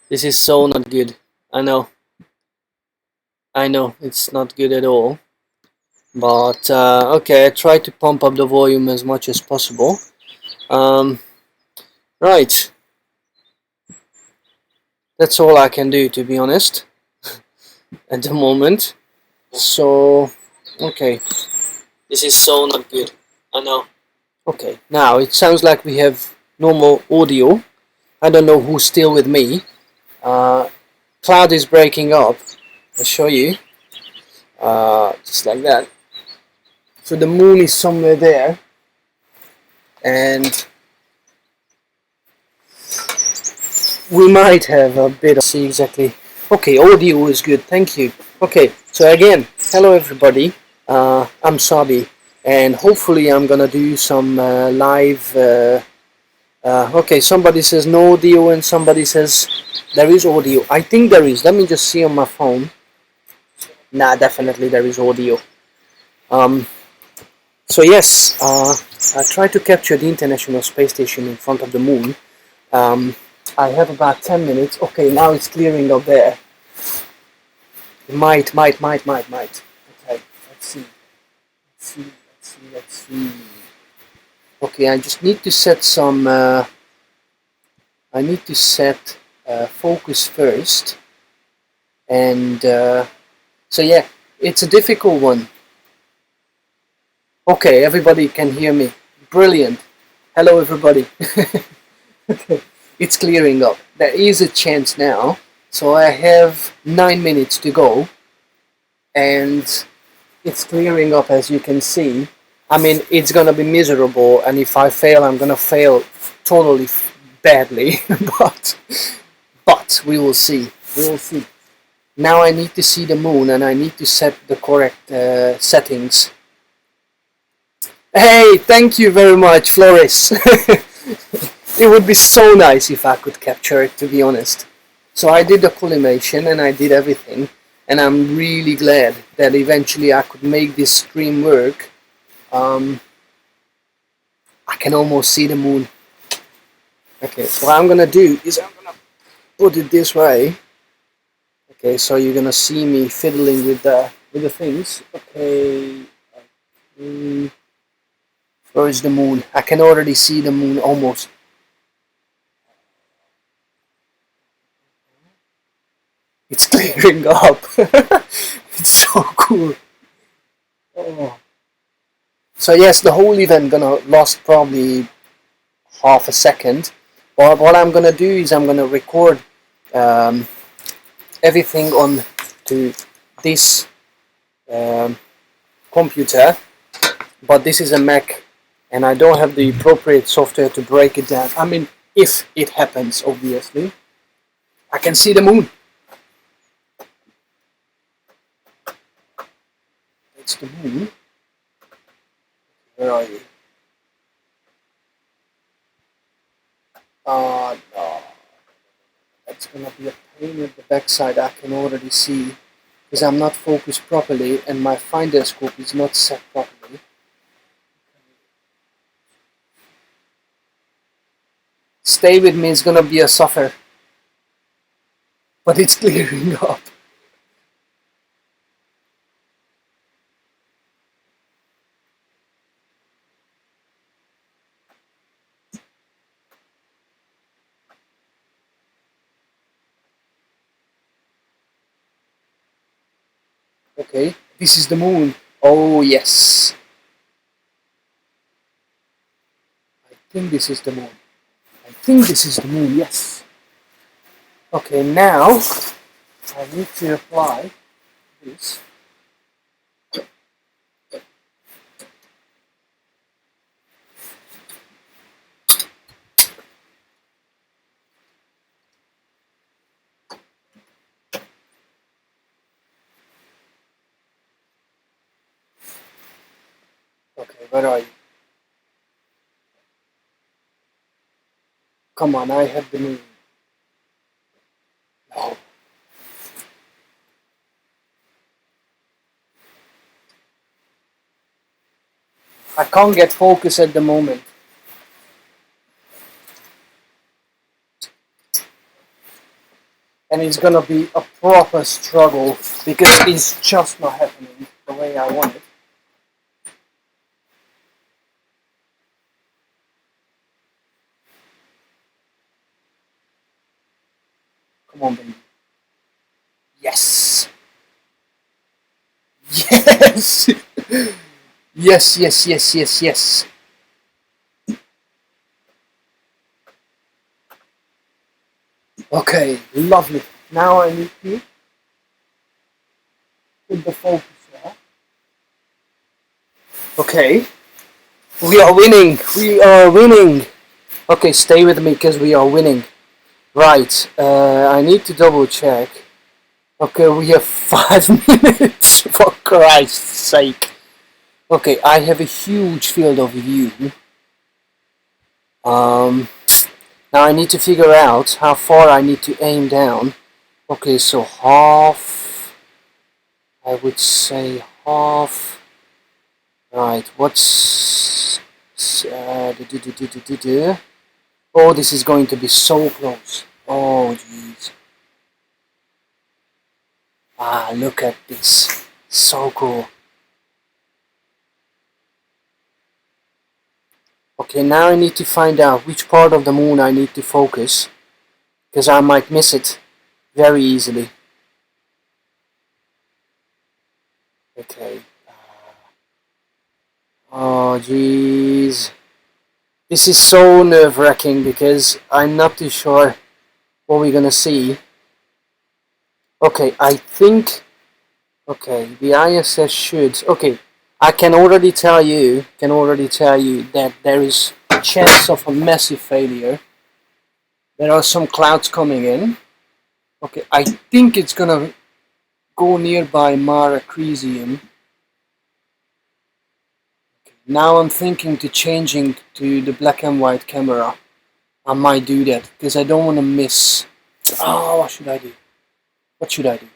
This is so not good. I know. I know it's not good at all. But okay, I try to pump up the volume as much as possible. Um, right, that's all I can do, to be honest, at the moment. So, okay, this is so not good. I know. Okay, now it sounds like we have normal audio. I don't know who's still with me. Uh, Cloud is breaking up. I'll show you. Just like that. So the moon is somewhere there, and we might have a bit of see exactly. Okay, audio is good. Thank you. Okay, so again, hello everybody. I'm Sabi, and hopefully I'm gonna do some live. Okay, somebody says no audio, and somebody says there is audio. I think there is. Let me just see on my phone. Nah, definitely there is audio. Um, so yes, I tried to capture the International Space Station in front of the moon. Um, I have about 10 minutes. Okay, now it's clearing up there. Might. Okay, let's see. Let's see. Okay, I just need to set some. I need to set focus first, and so yeah, it's a difficult one. Okay, everybody can hear me. Brilliant. Hello, everybody. Okay, it's clearing up. There is a chance now. So I have 9 minutes to go, and it's clearing up as you can see. I mean, it's gonna be miserable, and if I fail, I'm gonna fail totally badly. but we will see. We will see. Now I need to see the moon, and I need to set the correct settings. Hey, thank you very much, Floris. It would be so nice if I could capture it, to be honest. So I did the collimation and I did everything, and I'm really glad that eventually I could make this stream work. I can almost see the moon. Okay, so what I'm gonna do is I'm gonna put it this way. Okay, so you're gonna see me fiddling with the things. Okay, where is the moon? I can already see the moon almost. It's clearing up. It's so cool. Oh. So yes, the whole event gonna last probably half a second. But what I'm gonna do is I'm gonna record um, everything on to this um, computer. But this is a Mac, and I don't have the appropriate software to break it down. I mean, if it happens, obviously, I can see the moon. It's the moon. Where are you? No. That's gonna be a pain at the backside. I can already see because I'm not focused properly and my finder scope is not set properly. Stay with me. It's gonna be a suffer, but it's clearing up. Okay, this is the moon. Oh yes, I think this is the moon. I think this is the moon. Yes. Okay, now I need to apply this. Okay, where are you? Come on, I have the moon. No. I can't get focus at the moment. and it's gonna be a proper struggle because it's just not happening the way I want it. Come on, baby. Yes. Yes. Yes, yes, yes, yes, yes. Okay, lovely. Now I need to put the focus there. Okay, we are winning. We are winning. Okay, stay with me because we are winning. Right, I need to double check. Okay, we have 5 minutes, for Christ's sake. Okay, I have a huge field of view. Now I need to figure out how far I need to aim down. Okay, so half, I would say half. Right, what's... Oh, this is going to be so close. Oh, jeez. Ah, look at this. So cool. Okay, now I need to find out which part of the moon I need to focus, because I might miss it very easily. Okay. Oh, jeez. This is so nerve-wracking because I'm not too sure what we're gonna see. Okay, I think... Okay, the ISS should... Okay, I can already tell you that there is a chance of a massive failure. There are some clouds coming in. Okay, I think it's gonna go nearby Mare Crisium. Now I'm thinking to changing to the black and white camera. I might do that because I don't want to miss. Oh, what should I do? What should I do?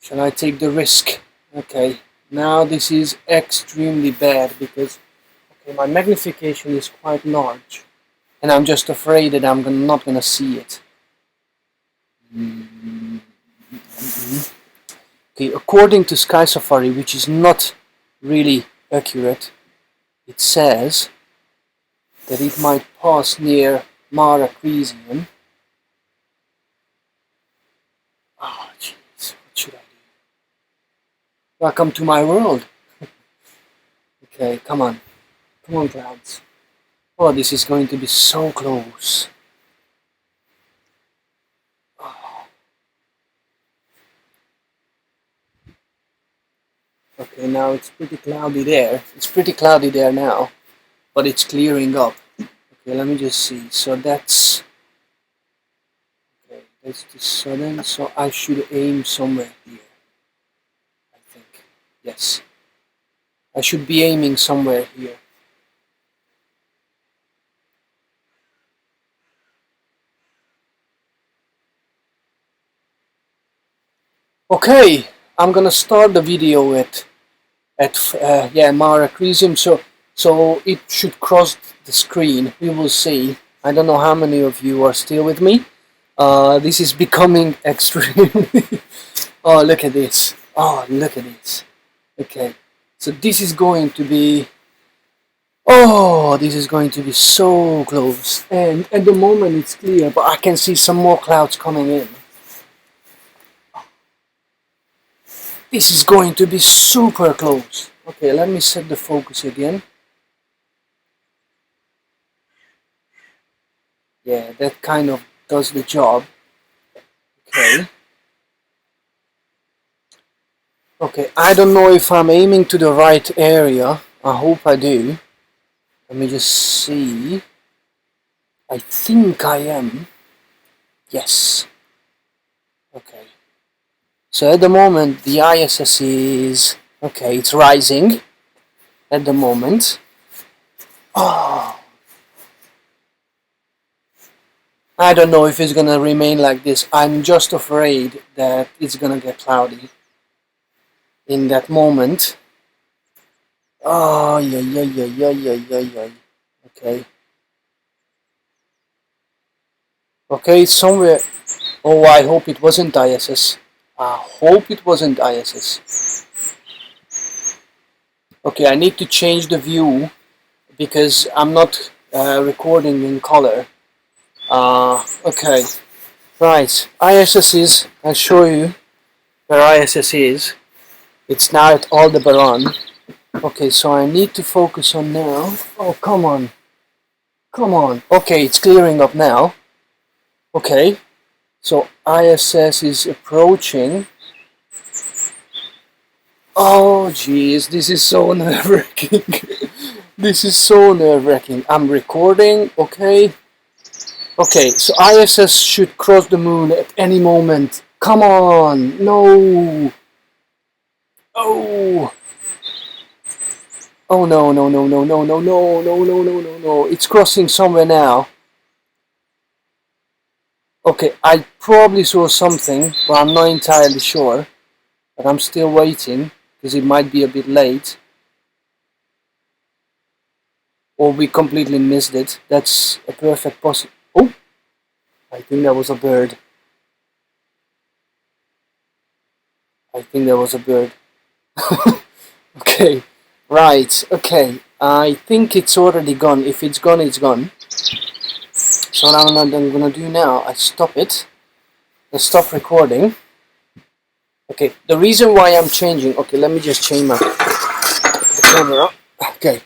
Shall I take the risk? Okay, now this is extremely bad because okay, my magnification is quite large and I'm just afraid that I'm not gonna see it. Okay, according to Sky Safari, which is not really accurate, it says that it might pass near Mare Crisium. Oh, jeez, what should I do? Welcome to my world. Okay, come on. Come on, clouds. Oh, this is going to be so close. Oh. Okay, now it's pretty cloudy there. It's pretty cloudy there now, but it's clearing up. Okay, let me just see. So that's... Okay, that's the southern, so I should aim somewhere here. I think. Yes. I should be aiming somewhere here. Okay, I'm gonna start the video at Mare Crisium, so it should cross the screen. We will see. I don't know how many of you are still with me. This is becoming extremely... Oh, look at this. Oh, look at this. Okay, so this is going to be... Oh, this is going to be so close. And at the moment it's clear, but I can see some more clouds coming in. This is going to be super close. Okay, let me set the focus again. Yeah, that kind of does the job. Okay. Okay, I don't know if I'm aiming to the right area. I hope I do. Let me just see. I think I am. Yes. Okay. So at the moment the ISS is... Okay, it's rising. At the moment. Oh. I don't know if it's gonna remain like this. I'm just afraid that it's gonna get cloudy in that moment. Oh, yeah. Okay. Okay, somewhere. Oh, I hope it wasn't ISS. I hope it wasn't ISS. Okay, I need to change the view because I'm not recording in color. Okay, right. ISS is. I'll show you where ISS is. It's now at Aldebaran. Okay, so I need to focus on now. Oh, come on. Come on. Okay, it's clearing up now. Okay, so ISS is approaching. Oh, jeez, this is so nerve-wracking. This is so nerve-wracking. I'm recording, okay? Okay, so ISS should cross the moon at any moment. Come on, no. Oh. Oh no, no, no, no, no, no, no, no, no, no, no, no. It's crossing somewhere now. Okay, I probably saw something, but I'm not entirely sure. But I'm still waiting, because it might be a bit late. Or we completely missed it. That's a perfect possible. Oh! I think that was a bird. I think that was a bird. Okay, right, okay. I think it's already gone. If it's gone, it's gone. So what I'm gonna do now, I stop it. I stop recording. Okay, the reason why I'm changing, okay, let me just change the camera. Okay.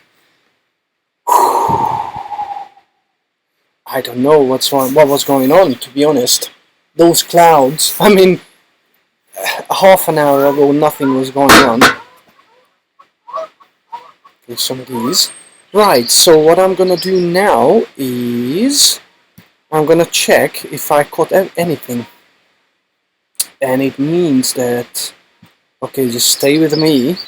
I don't know what was going on, to be honest. Those clouds, I mean, half an hour ago nothing was going on. Okay, some of these. Right, so what I'm gonna do now is I'm gonna check if I caught anything. And it means that, okay, just stay with me.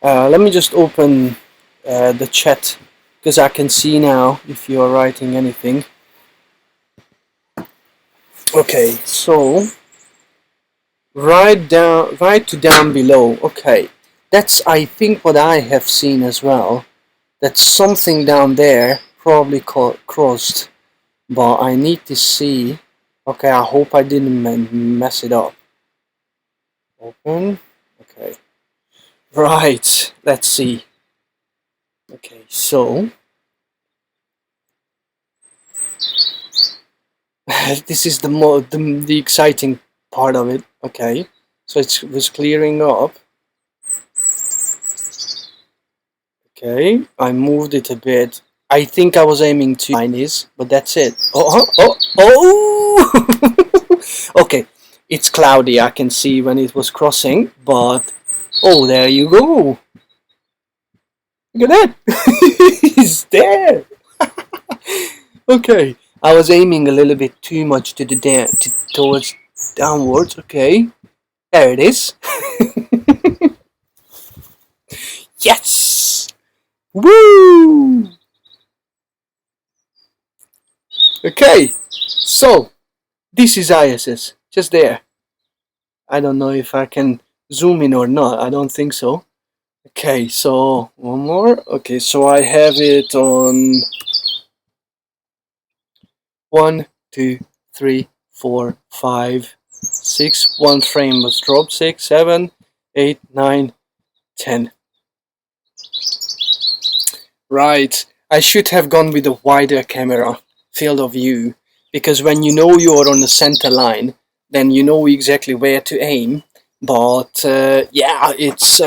Let me just open the chat because I can see now if you are writing anything. Okay, so right to down below. Okay, that's I think what I have seen as well. That something down there probably crossed, but I need to see. Okay, I hope I didn't mess it up. Open. Okay. Right. Let's see. Okay, so this is the exciting part of it. Okay, so it was clearing up. Okay, I moved it a bit. I think I was aiming to mine is, but that's it. Oh! Okay, it's cloudy. I can see when it was crossing, but oh, there you go. Look at that. He's there. Okay, I was aiming a little bit too much to the towards downwards. Okay, there it is. Yes! Woo! Okay, so this is ISS, just there. I don't know if I can zoom in or not. I don't think so. Okay, so one more. Okay, so I have it on 1, 2, 3, 4, 5, 6. One frame was dropped. 6, 7, 8, 9, 10. Right. I should have gone with a wider camera field of view, because when you know you're on the center line, then you know exactly where to aim. But yeah, it's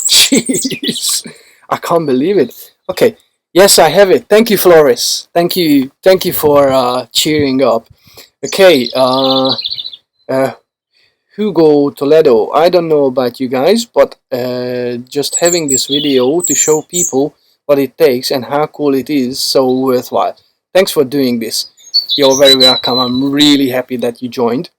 jeez, I can't believe it. Okay, yes, I have it. Thank you, Flores. Thank you for cheering up. Okay, Hugo Toledo. I don't know about you guys, but just having this video to show people what it takes and how cool it is, so worthwhile. Thanks for doing this. You're very welcome. I'm really happy that you joined.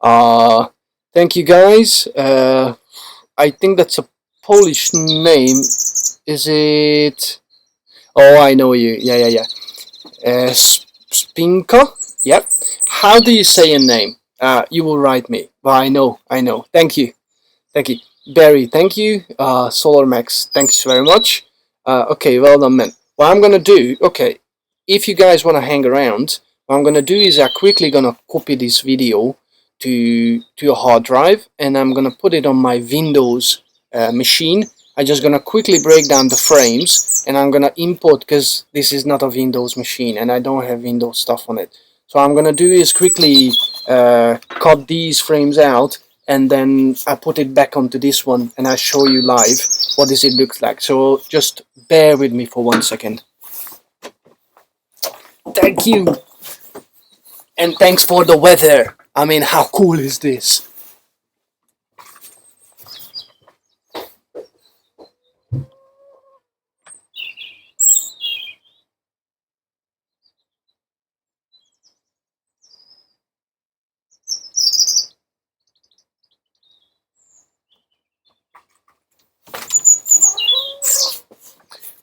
Thank you guys. I think that's a Polish name. Is it? Oh, I know you. Yeah. Spinka? Yep. How do you say your name? You will write me. Well, I know. Thank you. Barry, thank you. Solar Max, thanks very much. Okay, well done, man. What I'm gonna do, okay, if you guys wanna hang around, What I'm gonna do is I'm quickly gonna copy this video to a hard drive, and I'm gonna put it on my Windows machine. I'm just gonna quickly break down the frames, and I'm gonna import, because this is not a Windows machine and I don't have Windows stuff on it. So what I'm gonna do is quickly cut these frames out, and then I put it back onto this one, and I show you live what does it look like. So just bear with me for 1 second. Thank you, and thanks for the weather. I mean, how cool is this?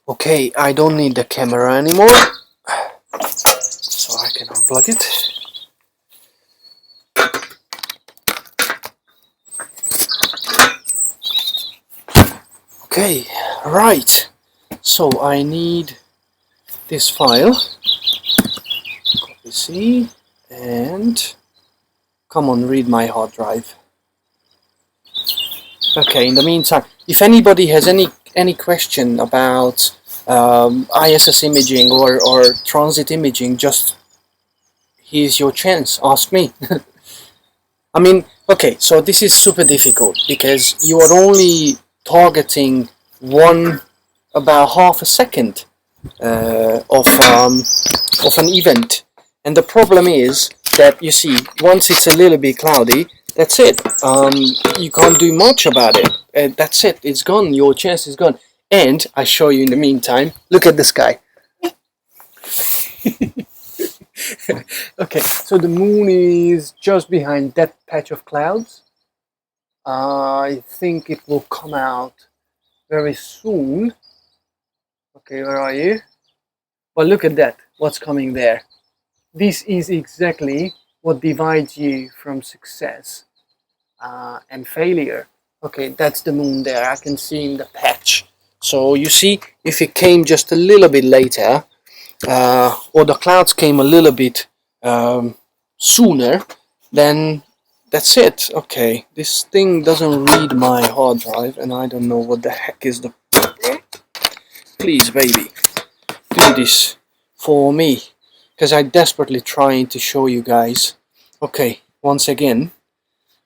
Okay, I don't need the camera anymore, so I can unplug it. Okay, right, so I need this file, copy C, and come on, read my hard drive. Okay, in the meantime, if anybody has any question about ISS imaging or transit imaging, just here's your chance, ask me. I mean, okay, so this is super difficult because you are only targeting about half a second of an event, and the problem is that, you see, once it's a little bit cloudy, that's it. You can't do much about it. That's it. It's gone. Your chance is gone. And I show you in the meantime. Look at the sky. Okay, so the moon is just behind that patch of clouds. I think it will come out very soon. Okay, where are you? Well, look at that. What's coming there? This is exactly what divides you from success and failure. Okay, that's the moon there. I can see in the patch. So you see, if it came just a little bit later, or the clouds came a little bit sooner, then that's it. Okay, this thing doesn't read my hard drive, and I don't know what the heck is the problem. Please, baby, do this for me, because I'm desperately trying to show you guys. Okay, once again,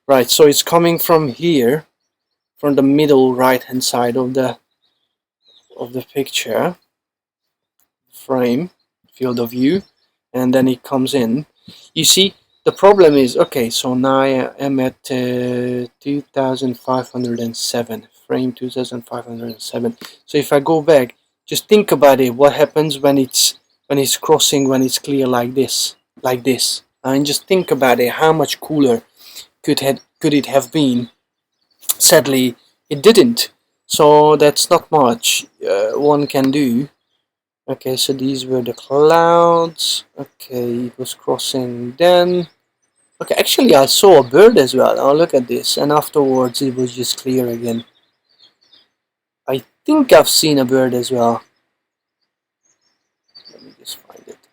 right, so it's coming from here, from the middle right hand side of the picture frame, field of view, and then it comes in. You see, the problem is, okay, so now I am at 2507, frame 2507. So if I go back, just think about it, what happens when it's crossing, when it's clear like this, and just think about it, how much cooler could it have been. Sadly, it didn't, so that's not much one can do. Okay, so these were the clouds. Okay, it was crossing then. Okay, actually I saw a bird as well. Oh, look at this. And afterwards it was just clear again. I think I've seen a bird as well. Let me just find it.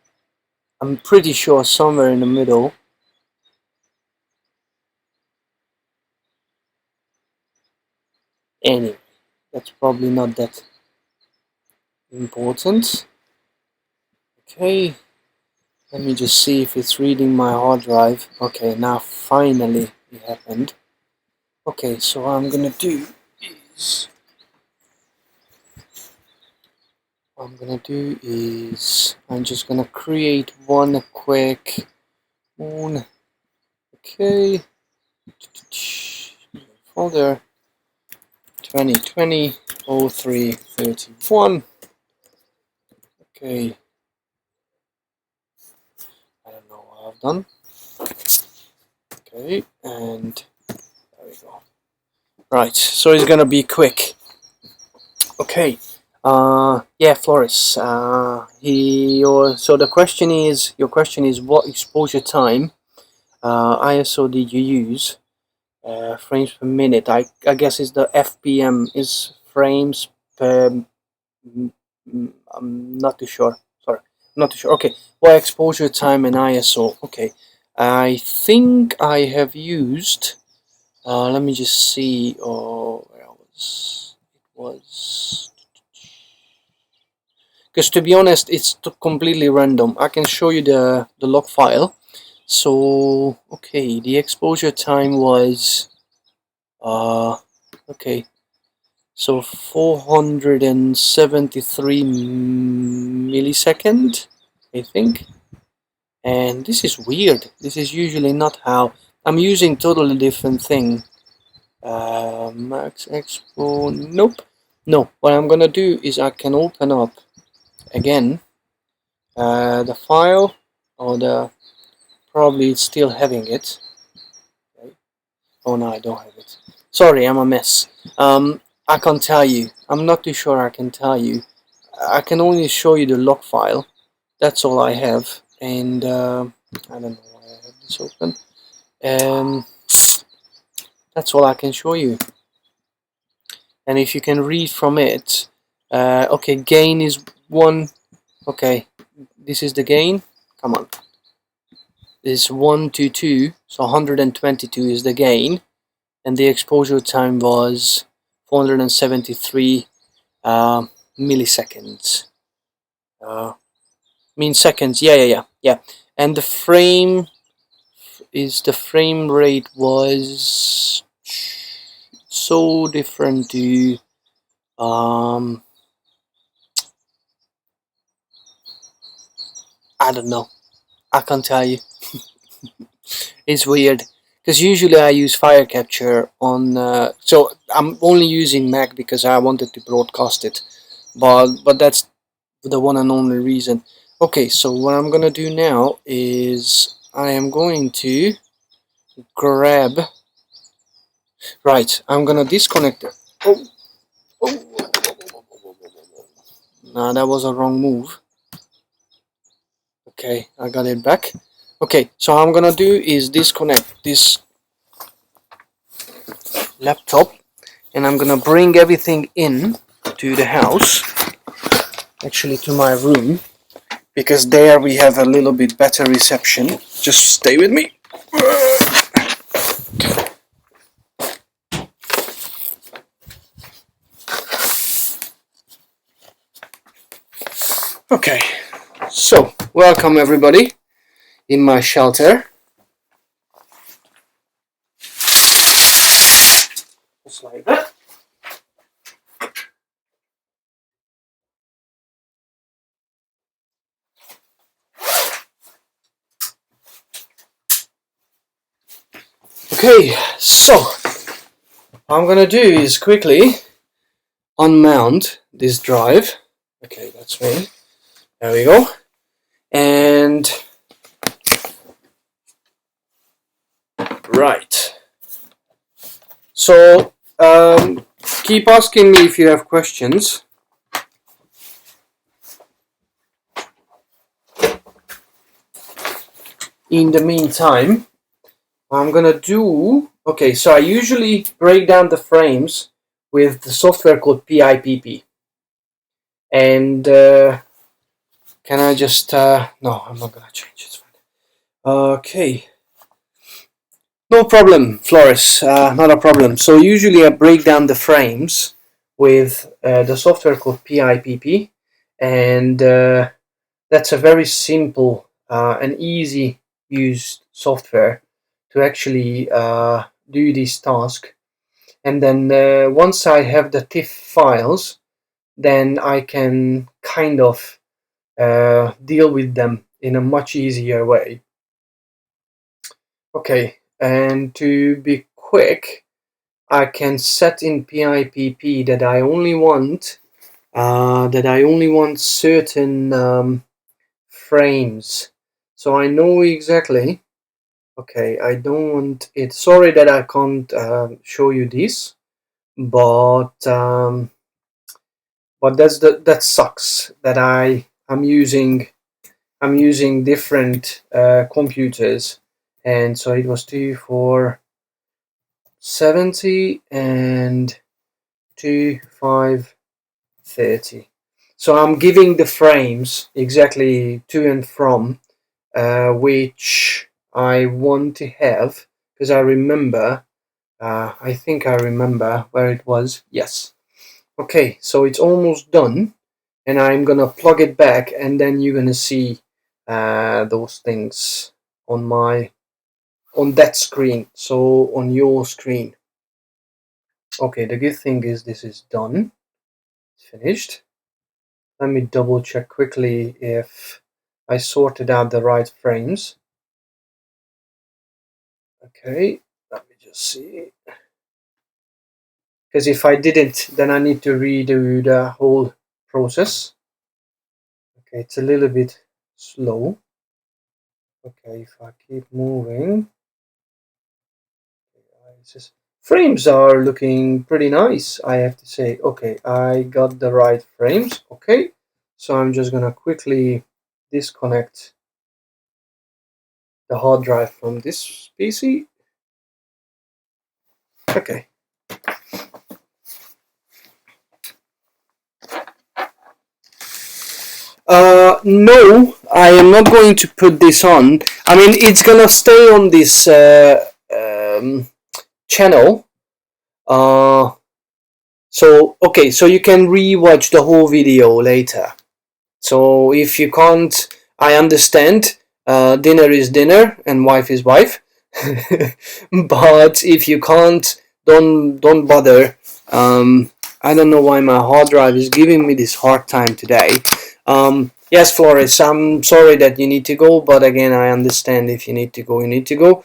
I'm pretty sure somewhere in the middle. Anyway, that's probably not that important. Okay, let me just see if it's reading my hard drive. Okay, now finally it happened. Okay, so what I'm gonna do is I'm just gonna create one quick moon. Okay, folder 2020 0331. Okay, I don't know what I've done. Okay, and there we go. Right, so it's gonna be quick. Okay, yeah, Floris. So the question is, your question is, what exposure time ISO did you use? Frames per minute. I guess is the FPM is frames per. I'm not too sure. Sorry, Not too sure. Okay, well, exposure time and ISO. Okay, I think I have used. Let me just see. Oh, where was it? Was because to be honest, it's completely random. I can show you the log file. So okay, the exposure time was okay. So 473 millisecond, I think. And this is weird. This is usually not how I'm using totally different thing. Max Expo. Nope. No. What I'm gonna do is I can open up again the file, or the probably it's still having it. Okay. Oh no, I don't have it. Sorry, I'm a mess. I can't tell you. I'm not too sure I can tell you. I can only show you the log file. That's all I have, and I don't know why I have this open. That's all I can show you. And if you can read from it, okay, gain is 1. Okay, this is the gain. Come on, this is 122, so 122 is the gain, and the exposure time was 473 milliseconds. Mean seconds. Yeah. And the frame rate was so different to I don't know. I can't tell you. It's weird because usually I use fire capture on. So I'm only using Mac because I wanted to broadcast it, but that's the one and only reason. Okay, so what I'm gonna do now is I am going to grab. Right, I'm gonna disconnect it. Oh. No, that was a wrong move. Okay, I got it back. Okay, so what I'm gonna do is disconnect this laptop, and I'm gonna bring everything in to the house, actually to my room, because there we have a little bit better reception. Just stay with me. Okay, so welcome everybody in my shelter. Just like that. Okay, so what I'm gonna do is quickly unmount this drive. Okay, that's me. There we go. And right. So keep asking me if you have questions. In the meantime, I'm gonna do. Okay, so I usually break down the frames with the software called PIPP. And can I just. No, I'm not gonna change it. It's fine. Okay. No problem, Flores. Not a problem. So usually I break down the frames with the software called PIPP, and that's a very simple and easy used software to actually do this task. And then once I have the TIFF files, then I can kind of deal with them in a much easier way. Okay, and to be quick, I can set in PIPP that I only want certain frames. So I know exactly. Okay, I don't want it. Sorry that I can't show you this, but that sucks that I'm using different computers, and so it was 2470 and 2530. So I'm giving the frames exactly to and from which I want to have, because I remember, I think I remember where it was. Yes. Okay, so it's almost done, and I'm gonna plug it back, and then you're gonna see those things on that screen, so on your screen. Okay, the good thing is this is done. It's finished. Let me double check quickly if I sorted out the right frames. Okay, let me just see. Because if I didn't, then I need to redo the whole process. Okay, it's a little bit slow. Okay, if I keep moving, it's just, frames are looking pretty nice, I have to say. Okay, I got the right frames. Okay, so I'm just gonna quickly disconnect the hard drive from this PC. Okay. No, I am not going to put this on. I mean, it's gonna stay on this channel. So okay, so you can re-watch the whole video later. So if you can't, I understand. Dinner is dinner and wife is wife. But if you can't, don't bother. I don't know why my hard drive is giving me this hard time today. Yes, Flores, I'm sorry that you need to go, but again, I understand if you need to go, you need to go.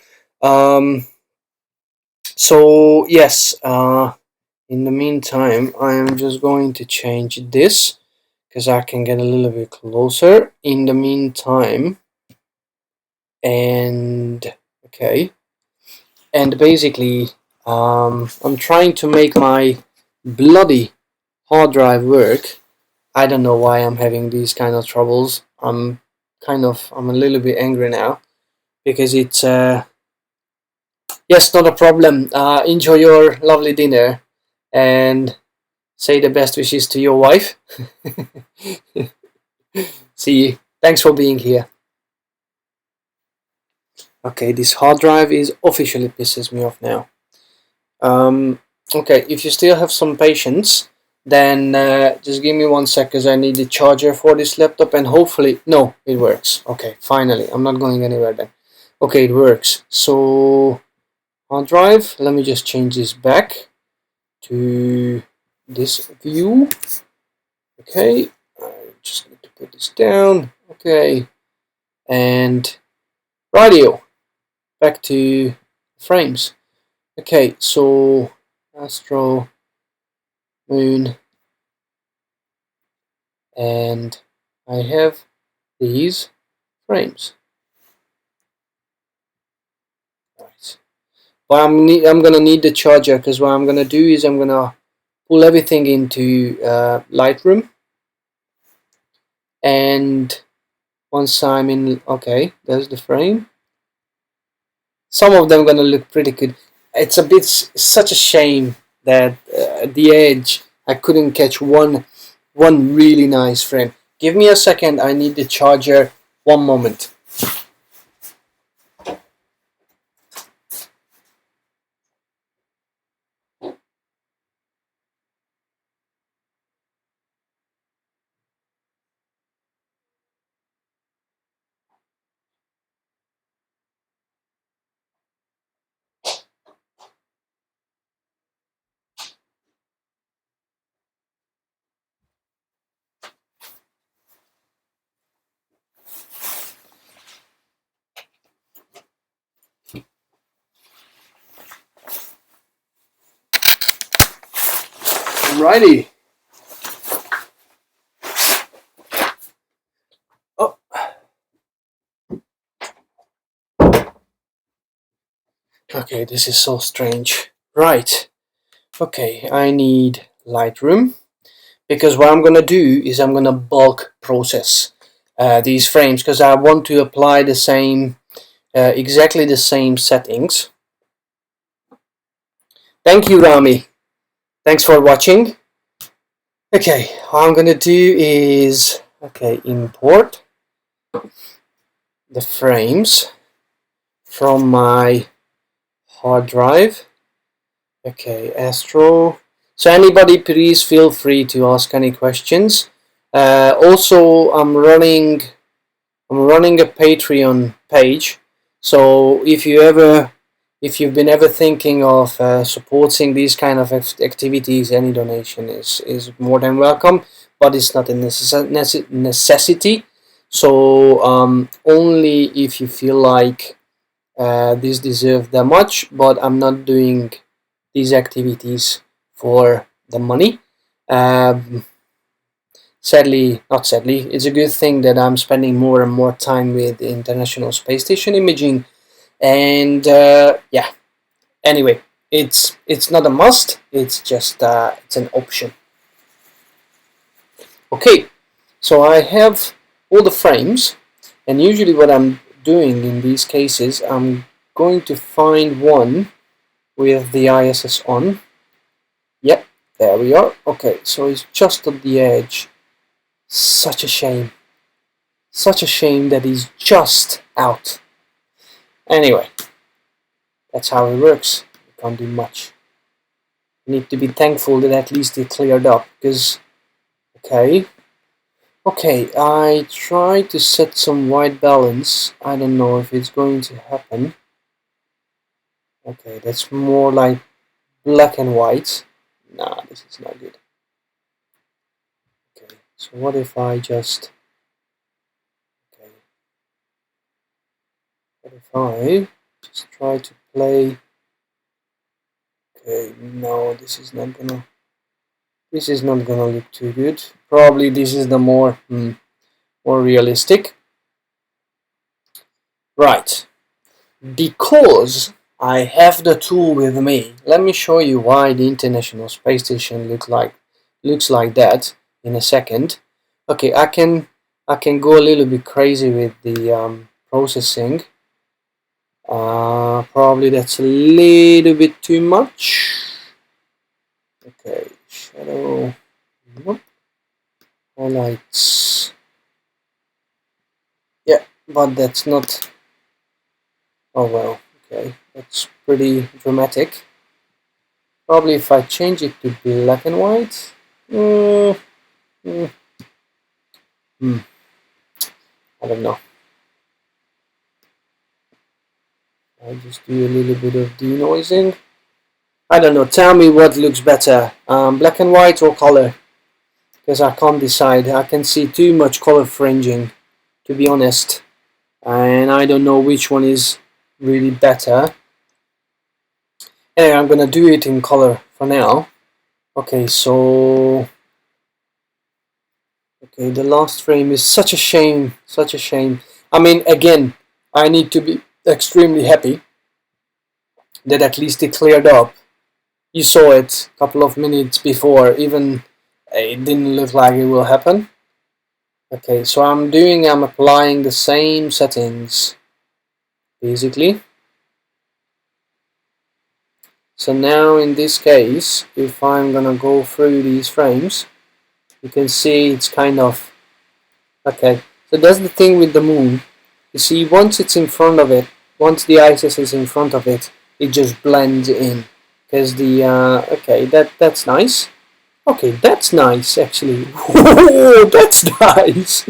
So yes, in the meantime, I am just going to change this because I can get a little bit closer in the meantime. And okay, and basically, I'm trying to make my bloody hard drive work. I don't know why I'm having these kind of troubles. I'm a little bit angry now because it's yes, not a problem. Enjoy your lovely dinner and say the best wishes to your wife. See you. Thanks for being here. Okay, this hard drive is officially pisses me off now. Okay, if you still have some patience, then just give me 1 sec because I need the charger for this laptop and hopefully, no, it works. Okay, finally, I'm not going anywhere then. Okay, it works. So, hard drive, let me just change this back to this view. Okay, I just need to put this down. Okay, and radio, back to frames. Okay, so Astro, Moon, and I have these frames. Right. But I'm gonna need the charger because what I'm gonna do is I'm gonna pull everything into Lightroom, and once I'm in, okay, there's the frame. Some of them are gonna look pretty good. It's a bit such a shame that at the edge I couldn't catch one really nice frame. Give me a second. I need the charger. One moment. Alrighty. Oh. Okay, this is so strange. Right. Okay, I need Lightroom because what I'm gonna do is I'm gonna bulk process these frames because I want to apply the same, exactly the same settings. Thank you, Rami. Thanks for watching. Okay, what I'm gonna do is, okay, import the frames from my hard drive. Okay, Astro. So anybody, please feel free to ask any questions. Also, I'm running a Patreon page. So if you've been ever thinking of supporting these kind of activities, any donation is more than welcome. But it's not a necessity. So only if you feel like this deserves that much. But I'm not doing these activities for the money. Sadly, not sadly, it's a good thing that I'm spending more and more time with the International Space Station imaging, and yeah. Anyway, it's not a must. It's just it's an option. Okay, so I have all the frames, and usually what I'm doing in these cases, I'm going to find one with the ISS on. Yep, there we are. Okay, so it's just at the edge. Such a shame. Such a shame that he's just out. Anyway, that's how it works. You can't do much. You need to be thankful that at least it cleared up, because, okay. Okay, I try to set some white balance. I don't know if it's going to happen. Okay, that's more like black and white. Nah, this is not good. Okay, so what if I just... Okay, what if I just try to play... Okay, no, this is not gonna look too good. Probably this is the more realistic. Right, because I have the tool with me. Let me show you why the International Space Station looks like that in a second. Okay, I can go a little bit crazy with the processing. Probably that's a little bit too much. Okay, shadow. Nope. Highlights. Yeah, but that's not... Oh well, okay, that's pretty dramatic. Probably if I change it to black and white. I don't know. I'll just do a little bit of denoising. I don't know, tell me what looks better, black and white or color? Because I can't decide. I can see too much color fringing, to be honest. And I don't know which one is really better. Anyway, I'm gonna do it in color for now. Okay, so... Okay, the last frame is such a shame, such a shame. I mean, again, I need to be extremely happy that at least it cleared up. You saw it a couple of minutes before, even it didn't look like it will happen. Okay, so I'm applying the same settings, basically. So now in this case, if I'm gonna go through these frames, you can see it's kind of... Okay, so that's the thing with the moon. You see, once it's in front of it, once the ISS is in front of it, it just blends in. Because the... okay, that's nice. Okay, that's nice, actually. Whoa, that's nice!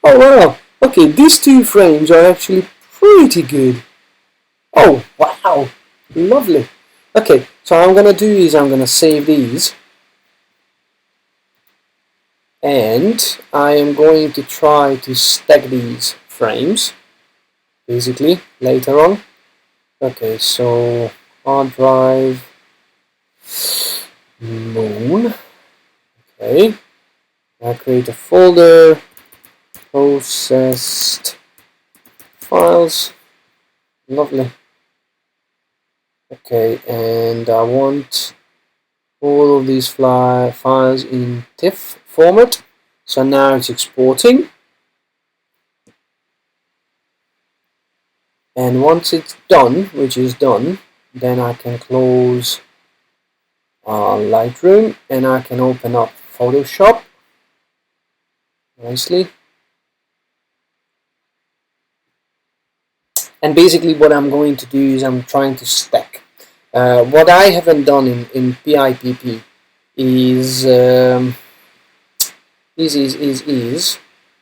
Oh, wow. Okay, these two frames are actually pretty good. Oh, wow. Lovely. Okay, so what I'm going to do is I'm going to save these. And I am going to try to stack these frames, basically, later on. Okay, so hard drive, moon. Okay, I create a folder, processed files. Lovely. Okay, and I want all of these files in TIFF format. So now it's exporting. And once it's done, which is done, then I can close Lightroom and I can open up Photoshop nicely. And basically what I'm going to do is I'm trying to stack. What I haven't done in PIPP is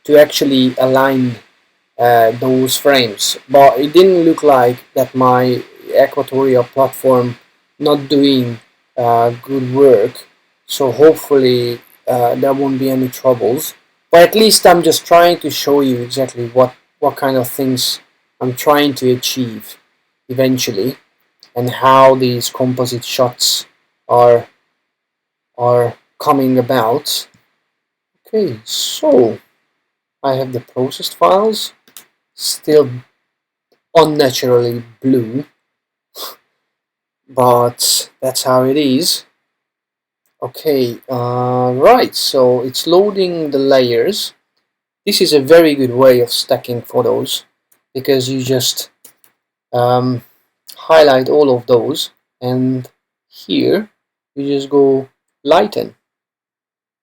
to actually align those frames, but it didn't look like that my Equatorial platform not doing good work, so hopefully there won't be any troubles. But at least I'm just trying to show you exactly what kind of things I'm trying to achieve eventually, and how these composite shots are coming about. Okay, so I have the processed files, still unnaturally blue, but that's how it is. Okay, right, so it's loading the layers. This is a very good way of stacking photos, because you just highlight all of those, and here you just go lighten,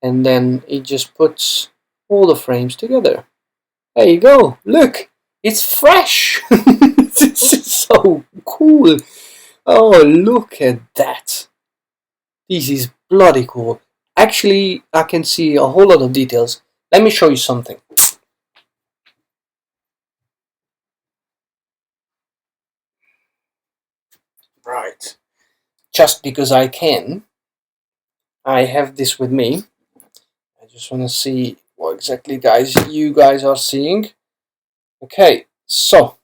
and then it just puts all the frames together. There you go, look, it's fresh. This is so cool. Oh, look at that. This is bloody cool. Actually, I can see a whole lot of details. Let me show you something. Right. Just because I can, I have this with me. I just want to see what exactly you guys are seeing. Okay, so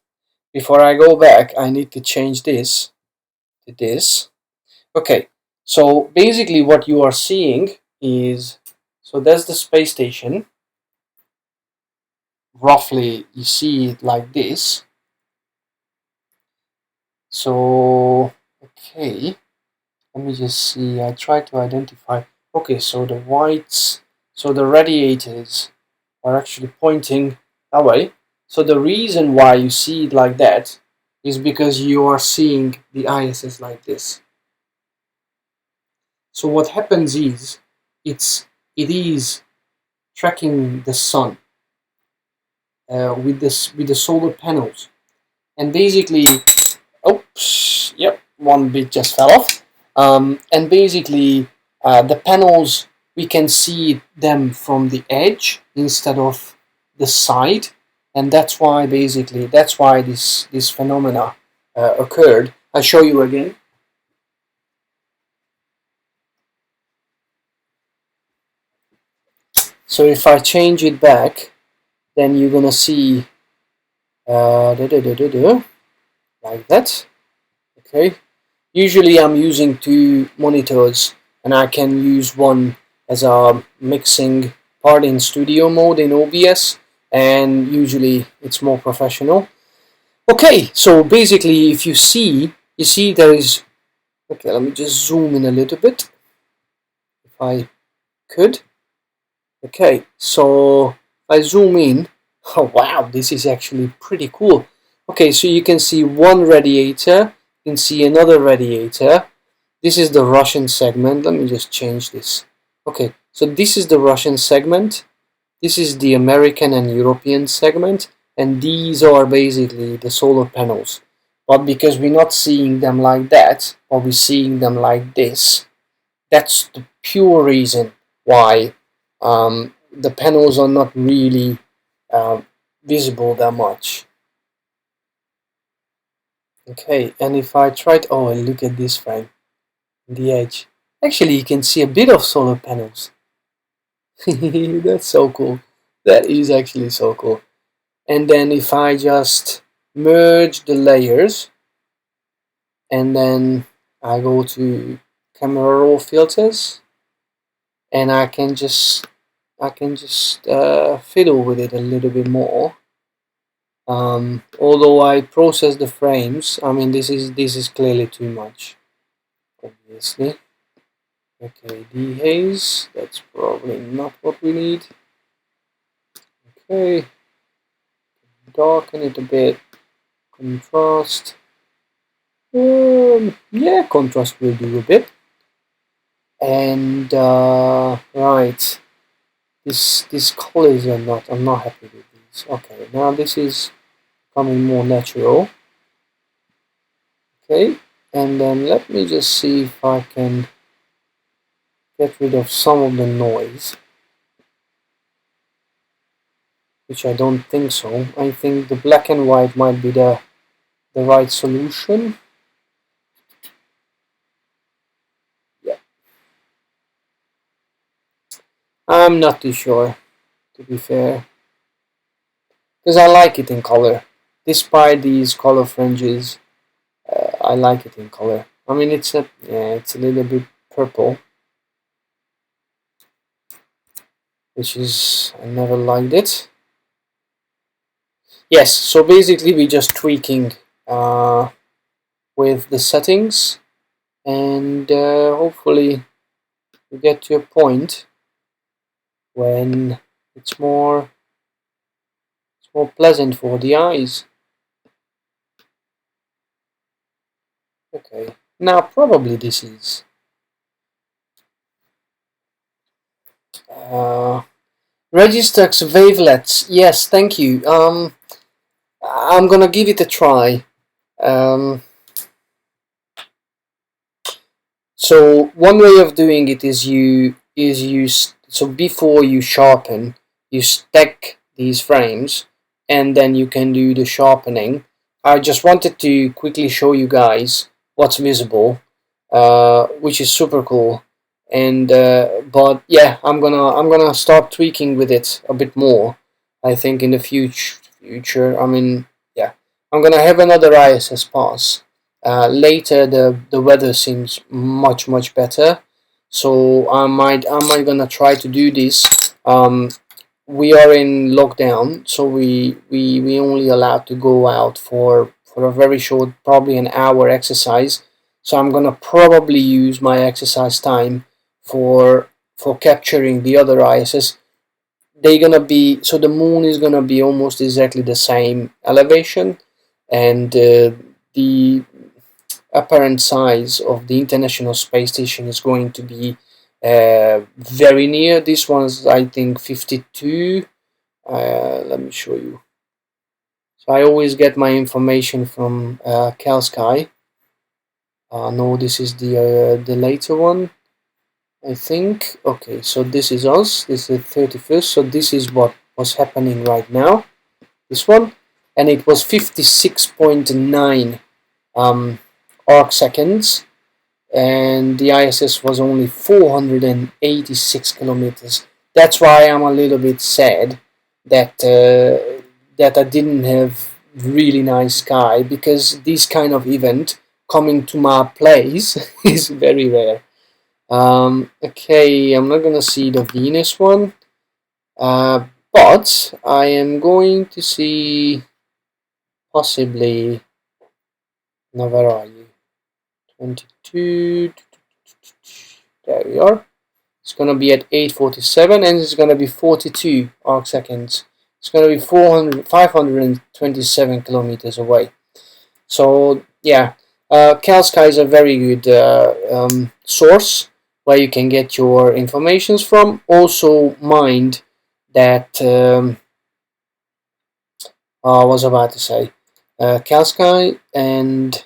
before I go back, I need to change this to this. Okay, so basically what you are seeing is, so that's the space station. Roughly, you see it like this. So, okay, let me just see. I try to identify. Okay, so the whites, so the radiators are actually pointing that way. So the reason why you see it like that is because you are seeing the ISS like this. So what happens is it is tracking the sun with the solar panels, and basically, oops, yep, one bit just fell off. And basically, the panels, we can see them from the edge instead of the side, and that's why this phenomena occurred. I'll show you again. So if I change it back, then you're gonna see like that. Okay. Usually I'm using two monitors, and I can use one as a mixing part in studio mode in OBS, and usually it's more professional. Okay, so basically if you see there is, okay, let me just zoom in a little bit if I could. Okay, so I zoom in. Oh wow, this is actually pretty cool. Okay, so you can see one radiator, you can see another radiator. This is the Russian segment. Let me just change this. Okay, so this is the Russian segment. This is the American and European segment, and these are basically the solar panels. But because we're not seeing them like that, or we're seeing them like this, that's the pure reason why the panels are not really visible that much. Okay, and if I try to, oh, look at this frame, the edge. Actually, you can see a bit of solar panels. That's so cool. That is actually so cool. And then if I just merge the layers, and then I go to camera raw filters, and I can just fiddle with it a little bit more. Although I process the frames, I mean this is clearly too much, obviously. Okay, dehaze, that's probably not what we need. Okay, darken it a bit. Contrast. Yeah, contrast will do a bit. And right, these colors are not. I'm not happy with these. Okay, now this is becoming more natural. Okay, and then let me just see if I can get rid of some of the noise, which I don't think so. I think the black and white might be the right solution. Yeah, I'm not too sure, to be fair, because I like it in color. Despite these color fringes, I like it in color. I mean, it's a little bit purple, which is I never liked it. Yes, so basically we're just tweaking uh, with the settings, and hopefully you get to a point when it's more pleasant for the eyes. Okay, now probably this is uh, Registex wavelets. Yes, thank you. I'm gonna give it a try. Um, so one way of doing it is so before you sharpen, you stack these frames, and then you can do the sharpening. I just wanted to quickly show you guys what's visible, which is super cool. And but yeah, I'm gonna start tweaking with it a bit more. I think in the future. I mean, yeah, I'm gonna have another ISS pass. Later, the weather seems much better, so I might gonna try to do this. We are in lockdown, so we only allowed to go out for a very short, probably an hour exercise. So I'm gonna probably use my exercise time for capturing the other ISS. They're gonna be so the moon is gonna be almost exactly the same elevation, and the apparent size of the International Space Station is going to be very near. This one's I think 52. Let me show you. So I always get my information from Calsky. No, this is the later one, I think. Okay, so this is us. This is the 31st. So this is what was happening right now. This one, and it was 56.9 arc seconds, and the ISS was only 486 kilometers. That's why I'm a little bit sad that that I didn't have really nice sky, because this kind of event coming to my place is very rare. Okay, I'm not gonna see the Venus one, but I am going to see possibly. Now where are you? 22. There we are. It's going to be at 847, and it's going to be 42 arc seconds. It's going to be 527 kilometers away. So yeah, CalSky is a very good source where you can get your informations from. Also mind that I was about to say CalSky, and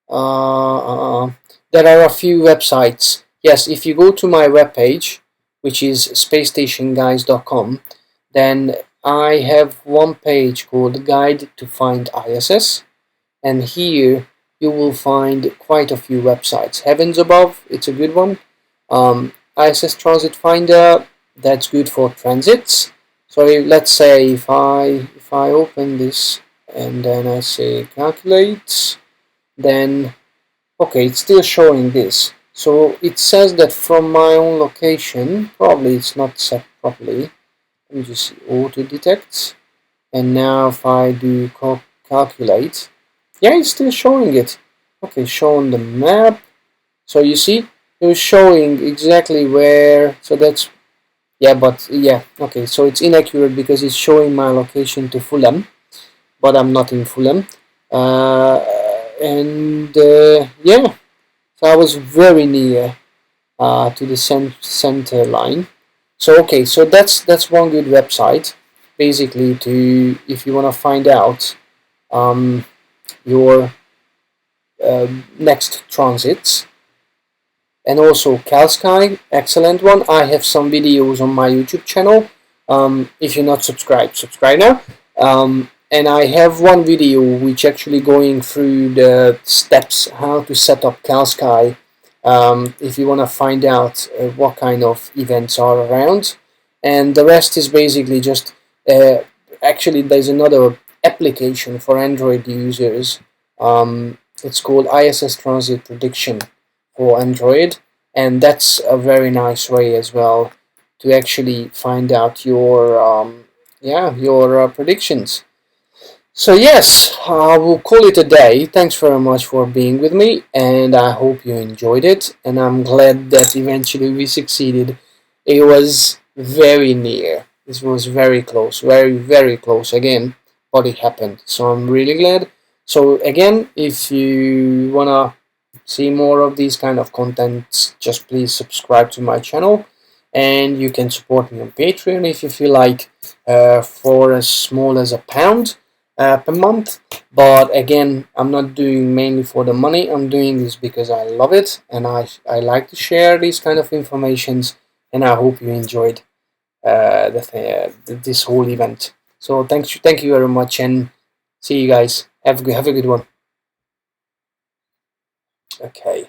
there are a few websites. Yes, if you go to my webpage, which is spacestationguys.com, then I have one page called Guide to Find ISS, and here you will find quite a few websites. Heavens Above, it's a good one. ISS Transit Finder, that's good for transits. So let's say if I open this and then I say calculate, then okay, it's still showing this. So it says that from my own location, probably it's not set properly. Let me just see, auto detect, and now if I do calculate, yeah, it's still showing it. Okay, showing the map. So you see, it was showing exactly where. So that's, yeah, but yeah, okay. So it's inaccurate because it's showing my location to Fulham, but I'm not in Fulham. And yeah, so I was very near to the center line. So okay, so that's one good website, basically, to if you want to find out your next transits. And also CalSky, excellent one. I have some videos on my YouTube channel. If you're not subscribed, subscribe now. And I have one video which actually going through the steps how to set up CalSky. If you want to find out what kind of events are around, and the rest is basically just actually there's another application for Android users. It's called ISS Transit Prediction for Android, and that's a very nice way as well to actually find out your your predictions. So yes, I will call it a day. Thanks very much for being with me, and I hope you enjoyed it. And I'm glad that eventually we succeeded. It was very near. This was very close, very close again, but it happened. So I'm really glad. So again, if you wanna see more of these kind of contents, just please subscribe to my channel, and you can support me on Patreon if you feel like, for as small as £1 per month. But again, I'm not doing mainly for the money. I'm doing this because I love it, and I like to share these kind of informations, and I hope you enjoyed this whole event. So thank you very much, and see you guys. Have a good one. Okay.